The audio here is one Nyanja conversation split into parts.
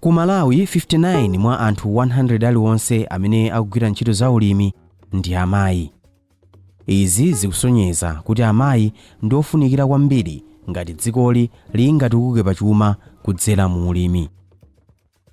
Ku Malawi 59 mwa anthu 100 aliwonse amene akugwira ntchito za ulimi ndi amayi. Izi zikusonyeza kuti amayi ndi ofunikira kwambiri ngati dzikoli lingatukuke pachuma kudzera mu ulimi.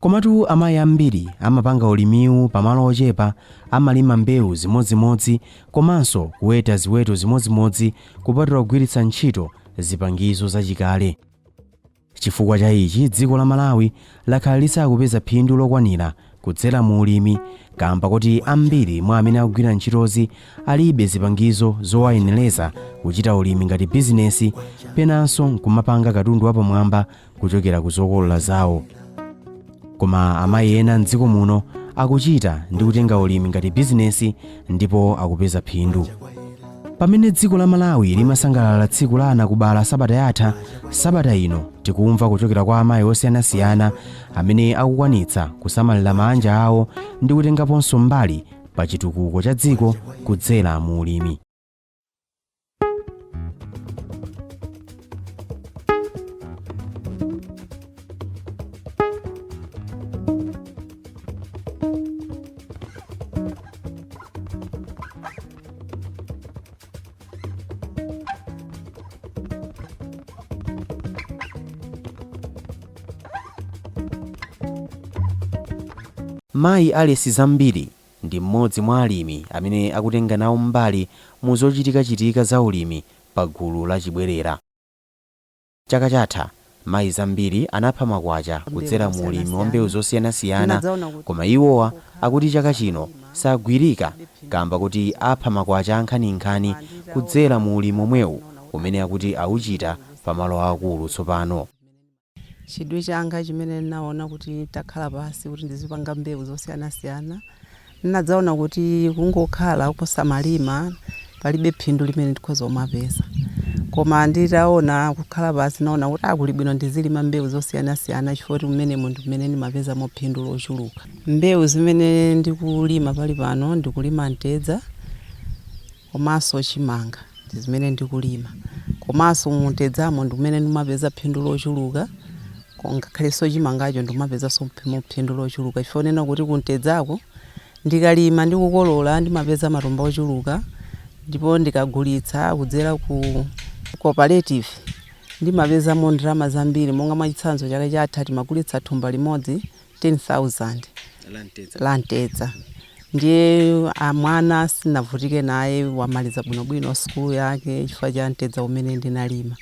Komatu amayi ambiri amapanga ulimiwu pamalo ochepa, amalima mbewu zimodzimodzi komanso kuweta ziweto zimodzimodzi kupatula kugwiritsa ntchito zipangizo zachikale. Chifukwa cha ichi dziko la Malawi lakhala lisakupeza phindu lokwanira kudzera mu ulimi kamba kuti ambiri mwa amene akugwira ntchitozi alibe zipangizo zowayenereza kuchita ulimi ngati bizinesi, penanso nkumapanga katundu wapamwamba kuchokera ku zokolola zawo. Koma amayi ena mdziko muno akuchita ndi kutenga ulimi ngati bizinesi ndipo akupeza phindu. Pamene dziko la Malawi limasangalala tsiku la ana kubala sabata yatha, sabata ino tikumva kuchokera kwa amayi osiyanasiyana amene akukwanitsa kusamalira manja awo ndi kutengaponso mbali pa chitukuko cha dziko kudzera mu ulimi. Mayi Alice Zambiri ndi mmodzi mwa alimi amene akutenga nawo mbali mu zochitika za ulimi pa gulu la Chibwerera. Chaka chatha mayi Zambiri anapha makwacha kudzera mu ulimi wa mbewu zosiyanasiyana, koma iwowa akuti chaka chino sagwirika kamba kuti apha makwacha ankhaninkhani kudzera mu ulimi omwewu umene akuti auchita pamalo akulu tsopano. Chidwi changa chimene naona kuti takhala pasi kuti ndizipanga mbewu zosiyanasiyana, ndinadzaona kuti kungokhala kusamalima palibe phindu limene ndikhoza kumapeza. Koma nditaona kukhala pasi naona kuti akuli bwino ndizilima mbewu zosiyanasiyana chifukwa kuti mmene munthu mmene ndimapeza mo phindu lochuluka. Mbewu zimene ndikulima pali pano ndikulima ntedza komanso chimanga ndi zimene ndikulima. Komanso muntedzamo ndi mmene ndimapeza phindu lochuluka. Ngakhaleso chimangacho ndimapeza phindu lochuluka chifukwa nena kuti kuntedzako ndikalima ndi kukolola ndimapeza matumba ochuluka, ndipo ndikagulitsa kudzera ku cooperative ndimapezamo ndalama zambiri. Monga mwachitsanzo chaka chatha timagulitsa thumba limodzi 10,000 la ntedza. Ndiye mwana sinavutike naye, wamaliza bwinobwino skulu yake chifukwa cha ntedza umene ndinalima.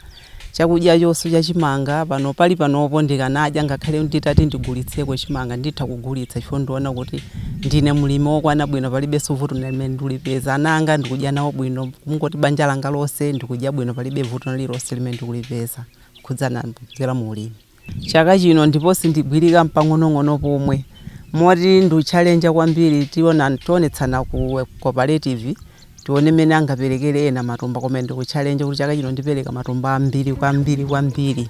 Chakudya chonse cha chimanga pano pali panopo ndikanadya ngakhale nditati ndigulitseko chimanga nditha kugulitsa chifukwa ndiona kuti ndine mulimi wokwana bwino, palibe vuto limene ndilipeza. Ananga ndikudya nawo bwino, kungoti banja langa lonse ndikudya bwino, palibe vuto lililonse limene ndikulipeza kudzera mu ulimi. Chaka chino ndipo sindigwirika mpang'onong'ono pomwe moti ndi challenge kwambiri. Tionetsana ku cooperative tione mene angaperekere ena matumba, koma ndi ku challenge kuti chaka chino ndipereka matumba ambiri kwambiri.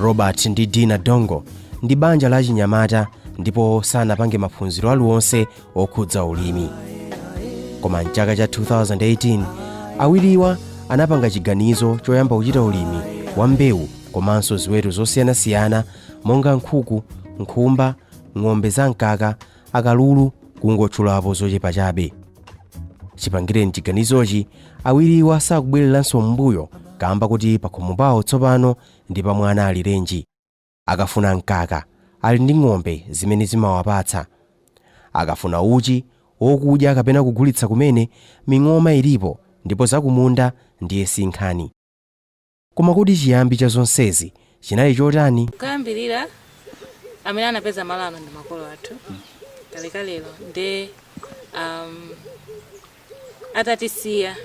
Robert ndi Dina Dongo ndi banja la Chinyamata ndipo sanapange maphunziro aliwonse okhudza ulimi. Koma mchaka cha 2018 awiriwa anapanga chiganizo choyamba kuchita ulimi wa mbewu komanso ziweto zosiyanasiyana monga nkhuku, nkhumba, ng'ombe zamkaka, akalulu kungotchulapo zochepa chabe. Chipangireni chiganizochi awiriwa sakubwereranso m'mbuyo kamba kuti pakhomo pawo tsopano ndi pa mwana ali renji. Akafuna mkaka ali ndi ng'ombe zimene zimawapatsa. Akafuna uchi wokudya kapena kugulitsa kumene ming'oma ilipo ndipo zakumunda ndiye sinkhani. Koma kuti chiyambi cha zonsezi chinali chotani? Kuyambirira amene anapeza malano ndi makolo athu kalekalelo nde atatisiya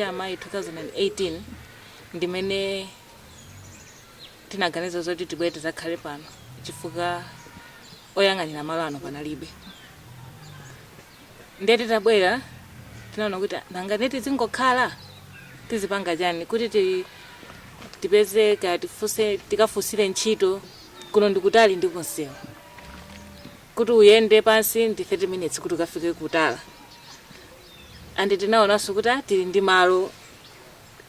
amayi 2018 ndimene tinaganiza zoti tibwere tizakhale pano chifukwa oyang'anira malo ano panalibe. Ndiye titabwera tinaona kuti nanga tizingokhala tizipanga chani kuti tipeze tikafunsire ntchito kuno ndikutali ndi kunsewu, kuti uyende pansi ndi 30 minutes kuti ukafike kutala. Andi tinaonanso kuti tili ndi malo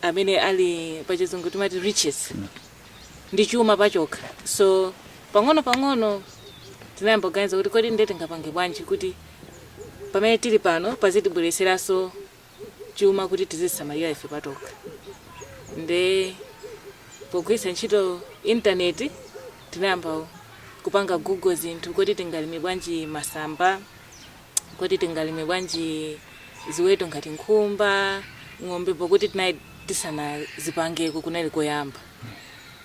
amene ali pachizungu timati riches, ndi chuma pachokha. So pang'ono tinayamba kuganiza kuti kodi ndeti ngapange bwanji kuti pamene tili pano pazitibwereseranso chuma kuti tizisamalira ife patokha. Nde pogwiritsa ntchito intaneti tinayamba kupanga Google zinthu kuti tingalime bwanji masamba, kuti tingalime bwanji ziweto ngati nkhumba, ng'ombe, pokuti tisanazipangeko kunali koyamba.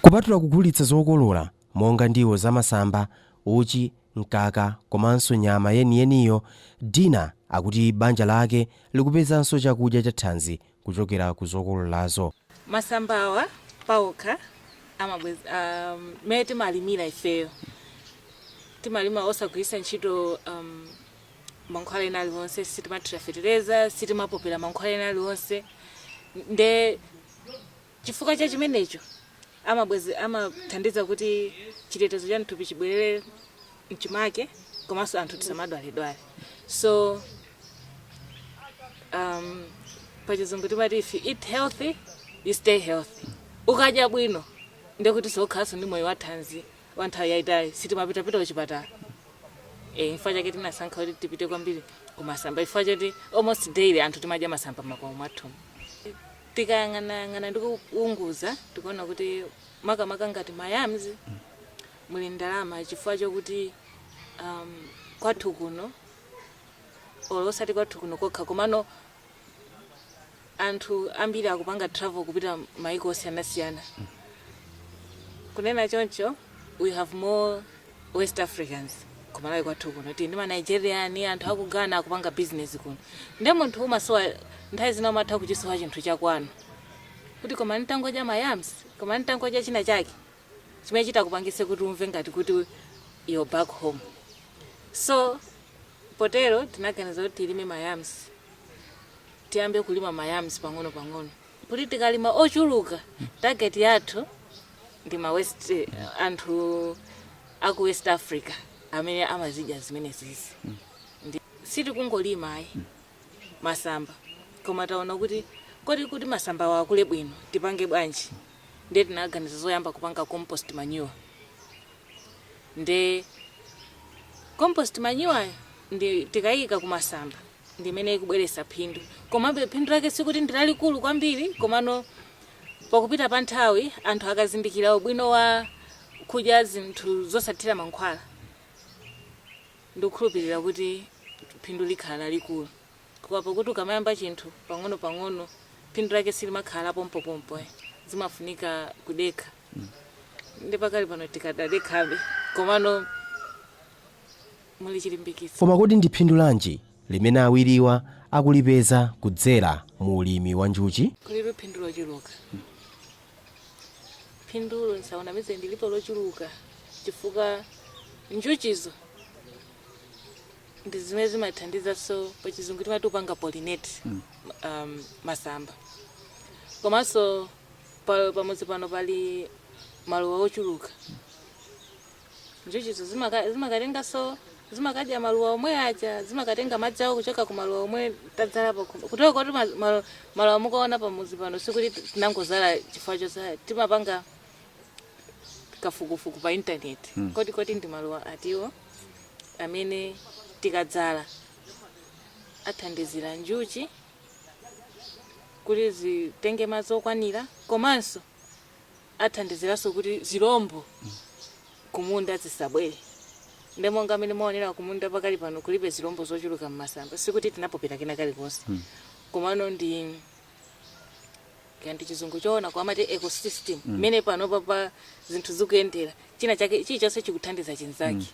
Kupatula kugulitsa zokolola monga ndiwo za masamba, uchi, mkaka komanso nyama yeniyeniyo, Dina akuti banja lake likupezanso chakudya cha thanzi kuchokera ku zokololazo. Masambawa paokha mmene timalimira ifeyo, timalima osagwiritsa ntchito mankhwala ena aliwonse, sitimathira fertilizer, sitimapopera mankhwala ena aliwonse. Nde chifukwa cha chimenecho amathandiza kuti chitetezo cha mthupi chibwerere mchimake, komanso anthu tisamadwaledwale. So pachizungu timati if you eat healthy you stay healthy. Ukadya bwino ndekuti sokhaso ndi moyo wathanzi wa nthawi yayitali, sitimapitapita kuchipatala. Chifukwa chake tinasankha kuti tipite kwambiri kumasamba, chifukwa choti almost daily anthu timadya masamba m'makomo mwathu. Tikayang'ana ndi kuunguza tikuona kuti makamaka ngati mayams muli ndalama, chifukwa chokuti kwathu kuno osati kwathu kuno kokha komano anthu ambiri akupanga travel kupita maiko osiyanasiyana. Kunena choncho we have more West Africans kumalawi kwathu kuno, tindi ma Nigerian, anthu aku Ghana akupanga business kuno. Ndiye munthu umasowa nthawi zina umatha kuchisowa chinthu chakwanu kuti koma nitangodya mayams, koma nitangodya china chake chimene chitakupangise kuti umve ngati kuti you're back home. So potero tinaganiza kuti tilime mayams, tiyambe kulima mayams pang'ono kuti tikalima ochuluka target yathu ndi West anthu aku West Africa amene amazidya zimene zizi. Siti kungolima ayi masamba, koma taona kuti kuti masamba wakule bwino tipange bwanji. Ndiye tinaganiza zoyamba kupanga compost manure. Nde compost manure ndi tikayika kumasamba ndimene ikubweretsa phindu, komabe phindu lake sikuti ndilalikulu kwambiri, komano pakupita pa nthawi anthu akazindikira ubwino wa kudya zinthu zosathira mankhwala, ndikukhulupirira kuti phindu likhala likulu. Kwa pakuti ukamayamba chinthu pang'ono phindu lake silimakhala pompopompo, zimafunika kudekha. Ndi pakali pano tikadadekhabe komano muli chilimbikitso. Koma kodi ndi phindu lanji limene awiriwa akulipeza kudzera mu ulimi wa njuchi? Kulibe phindu lochuluka. Phindulo nsaona mize ndilipo lochuluka chifukwa njuchizo ndi zimene zimathandiza. So pachizungu timati upanga pollinate masamba. Komanso pamodzi pano pali maluwa ochuluka. Njuchizo zimakatenga so zimakadya maluwa omwe aja, zimakatenga madzi awo kuchoka ku maluwa omwe tadzalapo. Kutoko kuti maluwa mukaona pamodzi pano sikuti tinangozala chifukwa chozala, timapanga kafukufuku pa internet. Koti ndi maluwa atiwo amene tikadzala athandizira njuchi kuti zitenge madzi okwanira, komanso athandiziranso kuti zirombo kumunda zisabwere. Ndemonga amene maonera kumunda pakali pano kulibe zirombo zochuluka m'masamba, sikuti tinapopera kena kalikonse, komano ndi kandi chizungu choona kwa amati ecosystem mene pano papa zinthu zikuyendera china chake chilichonse chikuthandiza chinzake.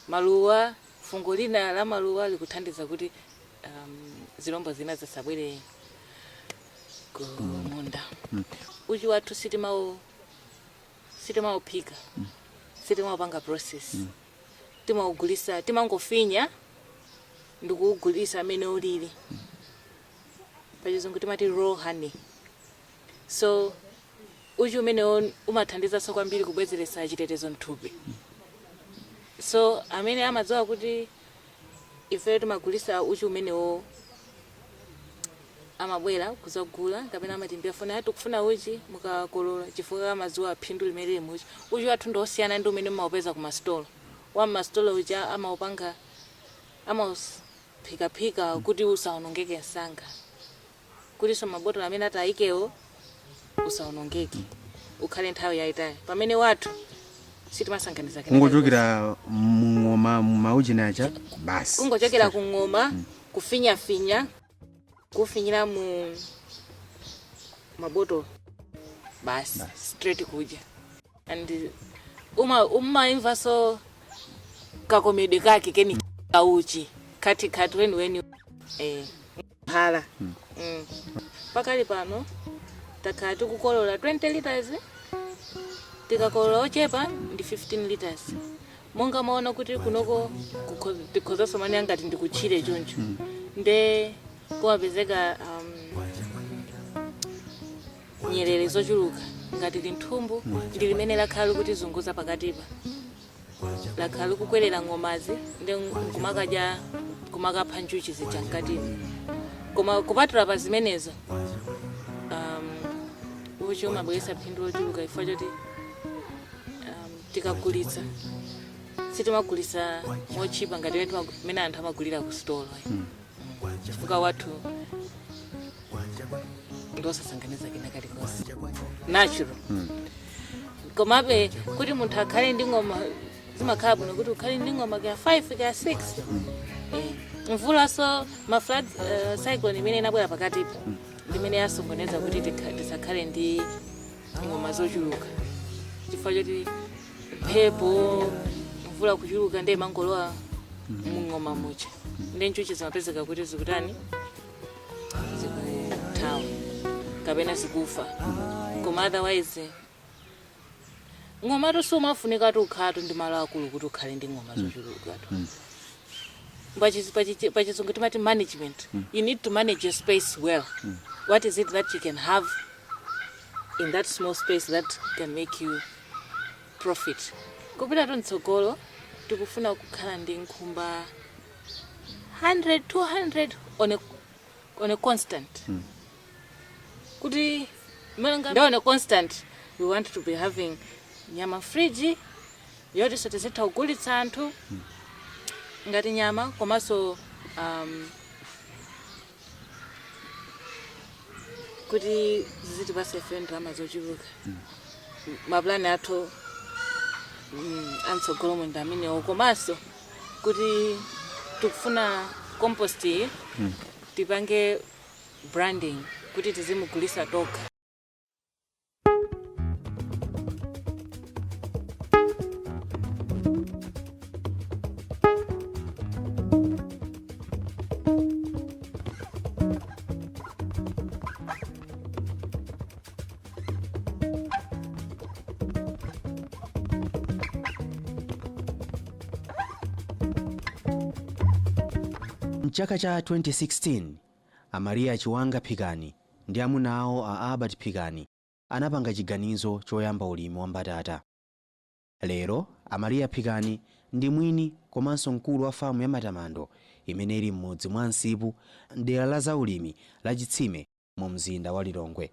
Maluwa, fungo lina la maluwa likuthandiza kuti zirombo zina zisabwere ku munda. uchi wathu sitimauphika sitimaupanga process timaugulisa timangofinya ndikuugulisa amene ulili pachizungu timati raw honey. So uchi umene umathandiza kwambiri kubwezeresa chitetezo mthupi. So amene amadziwa kuti ife timagulisa uchi umenewo amabwera kuzagula kapena amatimbia funa tikufuna uchi mukakolola chifukwa amadziwa phindu limene muchi. Uchi wathu ndosiyana ndi umene mumaupeza ku mastolo. Wa mastolo uchi amaupanga amaphika kuti usaonongeke msanga. Kuti so mabotolo amene atayikewo usaonongeke ukhale nthawi yayitali. Pamene wathu sitimasanganiza kena. Kungochokera mung'oma mauchi nacha basi. Kungochokera kung'oma kufinya kufinyira mu mabotolo basi straight kuja. And umaimva so kakomede kake keni kauchi kati weni hala. Pakali pano takati kukolola 20 liters tikakolola ochepa ndi 15 liters. Monga maona kuti kunoko tikhoza somani angati ndikuchire choncho. Nde kuwapezeka nyerere zochuluka ngati linthumbu ndi limene lakhala kuti zunguza pakatipa. Lakhala kukwerera ng'omazi ndi kumakapha njuchi zija mkatipa. Koma kupatula pa zimenezo uchi umabwesa phindu lochuluka ifo choti tikagulitsa sitimagulitsa mochipa ngati mene anthu amagulira ku store. Chifukwa wathu ndosasanganiza kena kalikonse natural. Komabe kuti munthu akhale ndi ng'oma zimakhala bwino kuti ukhale ndi ng'oma ka 5 ka 6. Mvula so flood cyclone imene inabwera pakatipa limene yasokoneza kuti tisakhale ndi ng'oma zochuluka. Chifukwa choti mphepo mvula kuchuluka ndi mangolowa mung'oma mucha ndi njuchi zimapezeka kuti zikutani zikuthawa kapena zikufa. Koma otherwise ng'oma to sumafunika ukhale ndi malo akulu kuti ukhale ndi ng'oma zochuluka. Pachizungu timati management. You need to manage your space well. What is it that you can have in that small space that can make you profit? Kupita tontsogolo tikufuna kukhala ndi nkhumba 100 200 on a constant. Kuti on a constant we want to be having nyama fridge yoti sotezeta ugulitsa anthu ngati nyama komanso kuti zitipase ndalama zochuluka. Maplani athu antsogolo mu ndamenewo komanso kuti tikufuna compost tipange branding kuti tizimugulisa toka. Mchaka cha 2016 Amaria Chiwanga Phikani ndi amuna awo a Albert Phikani anapanga chiganizo choyamba ulimi wa mbatata. Lero Amaria Phikani ndi mwini komanso mkulu wa famu ya Matamando imene ili mmodzi mwa nsipu dera la zaulimi la Chitsime mu mzinda wa Lilongwe.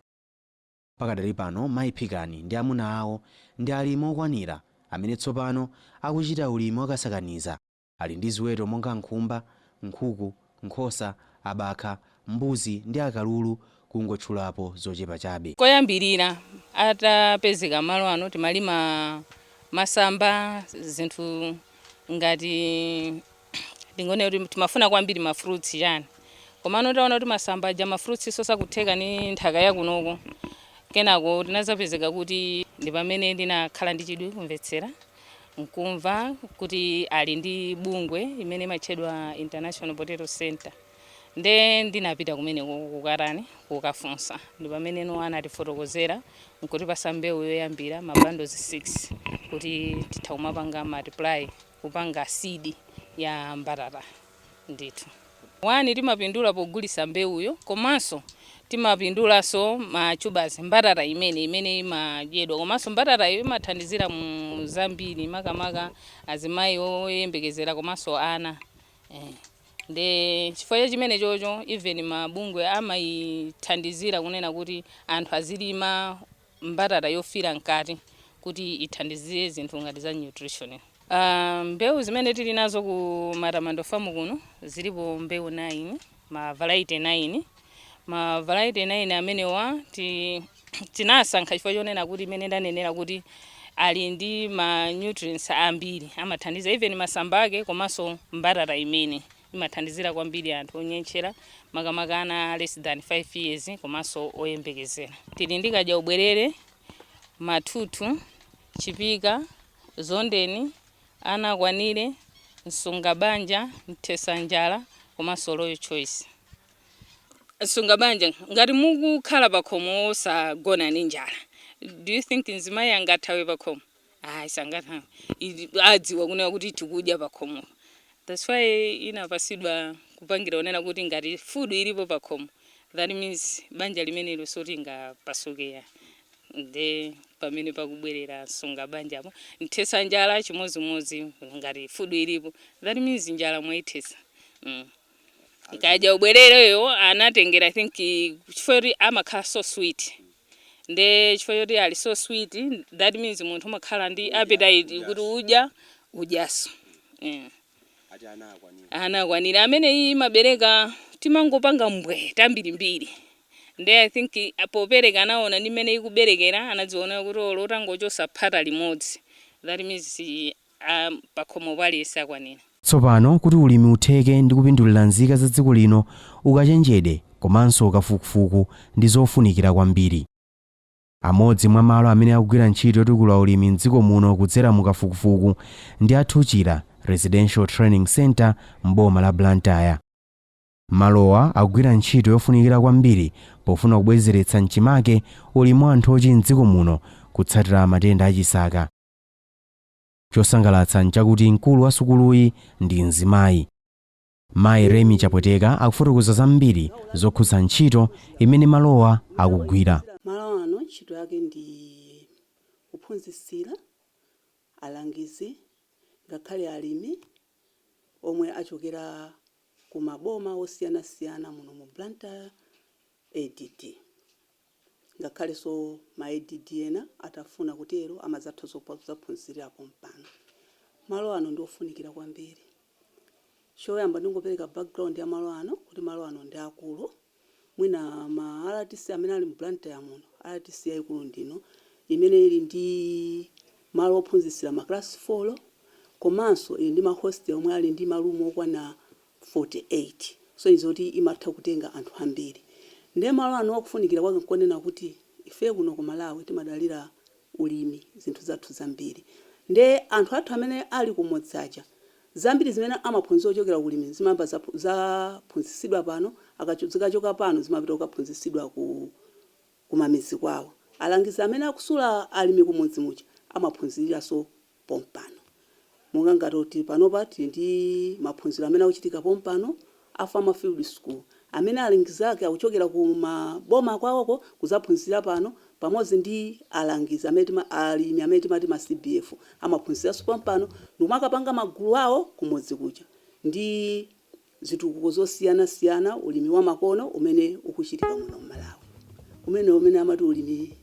Pakadali pano mayi Phikani ndi amuna awo ndi alimi okwanira amene tsopano akuchita ulimi wakasakaniza. Ali ndi ziweto monga nkhumba, nkhuku, nkhosa, abakha, mbuzi ndi akalulu kungotchulapo zochepa chabe. Koyambirira atapezeka malo ano timalima masamba zinthu ngati ndingone kuti timafuna kwambiri ma fruits yani. Koma taona kuti masamba ja ma fruits sosa kutheka ni nthaka ya kunoko. Kenako tinazapezeka kuti ndi pamene ndinakhala ndi chidwi kumvetsera nkumva kuti ali ndi bungwe imene imachedwa International Potato Center nde ndinapita kumene kukarani kukafunsa ndi pamene no anatifotokozera nkutipasa mbewu yoyambira mabandos 6 kuti titha kumapanga multiply kupanga seed ya mbatata ndithu. Wani timapindula pogulisa mbewuyo komanso timapindulaso machubazi mbatata imene imadyedwa komanso mbatata iyo imathandizira mu zambiri makamaka azimayi oyembekezera komanso ana nde chifukwa chimene chocho even mabungwe amayithandizira kunena kuti anthu azilima mbatata yofira mkati kuti ithandizire zinthu ngati za nutrition. Mbewu zimene tili nazo ku Matamando Farm kuno zilipo mbewu 9 ma variety 9 ma variety 9 amenewa tinasankha chifukwa chonena kuti imene ndanenera kuti ali ndi ma nutrients ambiri amathandiza even masamba ake komanso mbatata imene imathandizira kwambiri anthu onyentchera makamaka ana less than 5 years komanso oyembekezera. Tili ndi kadya ubwerere, matutu, chipika, zondeni, ana kwanire, msungabanja, mtesanjala komanso royal choice. Msungabanja ngati mukukhala pakhomo osagona ndi njala, do you think nzimayi angathawe pakhomo? Sangathawe. Adziwa kunena kuti tikudya pakhomo. That's why inapasidwa kupangira onena kuti ngati food ilipo pakhomo, that means banja limene losotinga pasukeya. Nde pamene pakubwerera msungabanja apo mthesa njala chimozimozi ngati food ilipo, that means njala mwaithesa. Kadya ubwerereyo anatengera I think chifukwa amakhala so sweet. Nde chifukwa ali so sweet, that means munthu amakhala ndi appetite kuti udyaso. Ana kwanira amene imabereka timangopanga mbwe tambirimbiri. Nde I think apopereka anaona nimene ikuberekera anadziona kuti lotangochosa phata limodzi. That means pakhomo pali sakwanira. Tsopano kuti ulimi utheke ndi kupindulira nzika za dziko lino ukachenjede komanso kafukufuku ndi zofunikira kwambiri. Amodzi mwa malo amene akugwira ntchito yotukula ulimi mdziko muno kudzera mu kafukufuku ndi Athuchira Residential Training Center m'boma la Blantyre. Malowa akugwira ntchito yofunikira kwambiri pofuna kubwezeretsa mchimake ulimi wa anthu ochi mdziko muno kutsatira matenda achisaka. Chosangalatsa nchakuti mkulu wa sukuluyi ndi mzimayi. Mayi Remi Chapweteka akufotokoza zambiri zokhudza ntchito imene malowa akugwira. Malo ano ntchito yake ndi kuphunzitsira alangizi ngakhale alimi omwe achokera ku maboma osiyanasiyana muno mu Blantyre ADD. Ngakhale so ma ADD ena atafuna kutero amazatha zophunzirapo mpano. Malo ano ndi ofunikira kwambiri. Choyamba ndingopereka background ya malo ano kuti malo ano ndi akulu. Mwina ma RTC amene ali mu Blantyre muno, RTC yaikulu ndino imene ili ndi malo ophunzitsira ma class 4 komanso ili ndi ma hostel omwe ali ndi malumu okwana 48. So izoti imatha kutenga anthu ambiri. Nde malo ano okufunikira kwake nkonena kuti ife kuno ku Malawi timadalira ulimi zinthu zathu zambiri. Nde anthu athu amene ali kumodzacha zambiri zimene amaphunzira ochokera ulimi zimamba zaphunzitsidwa pano zikachoka pano zimapita kukaphunzitsidwa ku mamizi kwawo. Alangizi amene akusula alimi kumudzi mucha amaphunziriranso pompano. Monga ngati panopa tili ndi maphunziro amene akuchitika pompano a Farmer Field School amene alangizi ake akuchokera ku maboma kwawoko kuzaphunzira pano pamodzi ndi alangizi amene alimi amene timati ma CBF amaphunziranso pompano ndimakapanga magulu awo kumudzi kucha ndi zitukuko zosiyana ulimi wa makono umene ukuchitika muno mu Malawi. Umene amati ulimi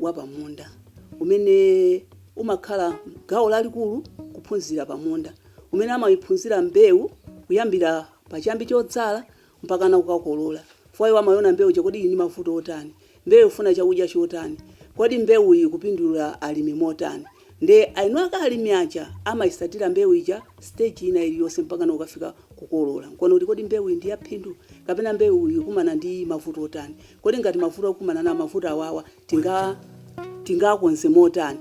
wa pamunda umene umakhala gawo lalikulu kuphunzira pamunda umene amayiphunzira mbewu kuyambira pachiyambi chodzala mpaka na kukakolola. Fwayo amayona mbewu chakodi ili ndi mavuto otani, mbewu ifuna chakudya chotani, kodi mbewu iyi kupindula alimi motani. Nde aino alimi aja amayisatira mbewu ija stage ina iliyonse mpaka na ukafika kukolola. Nkono kuti kodi mbewu ndi yaphindu kapena mbewu iyi kumana ndi mavuto otani, kodi ngati mavuto kumana na mavuto awawa tingakonze motani.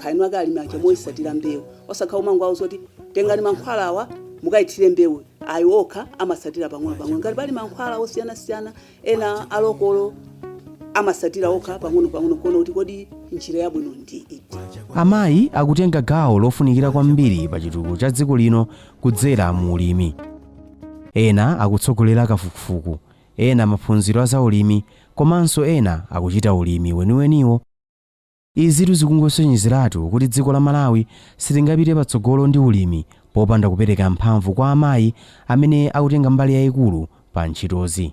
Aino alimi aja moyisatira mbewu osakhala umango awo zoti tengani mankhwala awa mukayithire mbewu ayi okha amasatira pang'ono ngati pali mankhwala osiyanasiyana ena alokolo amasatira okha pang'ono kuona kuti kodi njira yabwino ndi iti. Amayi akutenga gawo lofunikira kwambiri pa chitukuko cha dziko lino kudzera mu ulimi. Ena akutsogolera kafukufuku, ena maphunziro a zaulimi, komanso ena akuchita ulimi weniweniwo. Izi zikungosonyezeratu kuti dziko la Malawi silingapite patsogolo ndi ulimi popanda kupereka mphamvu kwa amayi amene akutenga mbali yayikulu pa ntchitozi.